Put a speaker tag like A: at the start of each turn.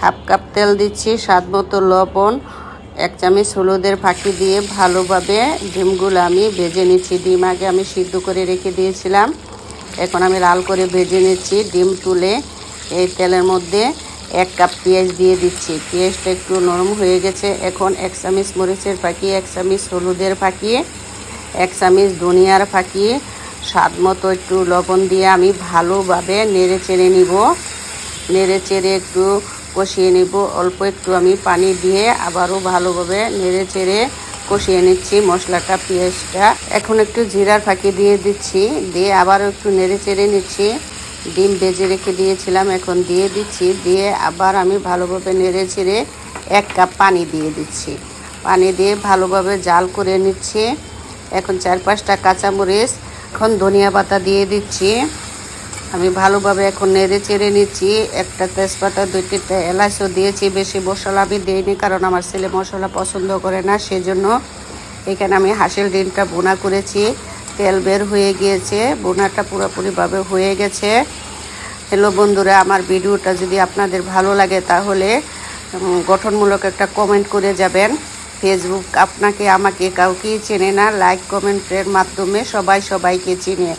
A: Half cup তেল দিচ্ছি, স্বাদ মতো লবণ, 1 চামচ হলুদের ফাঁকি দিয়ে ভালোভাবে ডিমগুলো আমি ভেজে নিচ্ছি। ডিম আগে আমি সিদ্ধ করে রেখে দিয়েছিলাম, এখন আমি লাল করে ভেজে নিচ্ছি। ডিম তুলে এই তেলের মধ্যে 1 কাপ পেঁয়াজ দিয়ে দিচ্ছি। পেঁয়াজটা একটু নরম হয়ে গেছে, এখন 1 চামচ মরিচের ফাঁকি, 1 চামচ হলুদের ফাঁকি, 1 চামচ ধনিয়ার ফাঁকি, স্বাদ মতো একটু লবণ দিয়ে আমি ভালোভাবে নেড়ে চেড়ে নিব। নেড়ে চেড়ে একটু কষিয়ে নিব। অল্প একটু আমি পানি দিয়ে আবারও ভালোভাবে নেড়ে চেড়ে কষিয়ে নিচ্ছি মশলাটা, পেঁয়াজটা। এখন একটু জিরার ফাঁকি দিয়ে দিচ্ছি, দিয়ে আবারও একটু নেড়ে চেড়ে নিচ্ছি। ডিম ভেজে রেখে দিয়েছিলাম, এখন দিয়ে দিচ্ছি। দিয়ে আবার আমি ভালোভাবে নেড়ে চেড়ে 1 কাপ পানি দিয়ে দিচ্ছি। পানি দিয়ে ভালোভাবে জাল করে নিচ্ছি। এখন 4-5টা কাঁচামরিচ, এখন ধনিয়া পাতা দিয়ে দিচ্ছি। আমি ভালোভাবে এখন নেড়ে চেড়ে নিচ্ছি। 1টা তেজপাতা, 2টা এলাচও দিয়েছি। বেশি মশলা আমি দিইনি, কারণ আমার ছেলে মশলা পছন্দ করে না, সেজন্য। এখানে আমি হাঁসের ডিমটা বোনা করেছি, তেল বের হয়ে গিয়েছে, বোনাটা পুরোপুরিভাবে হয়ে গেছে। হ্যালো বন্ধুরা, আমার ভিডিওটা যদি আপনাদের ভালো লাগে তাহলে গঠনমূলক একটা কমেন্ট করে যাবেন। ফেসবুক আপনাকে আমাকে কাউকেই চেনে না, লাইক কমেন্টের মাধ্যমে সবাই সবাইকে চিনে।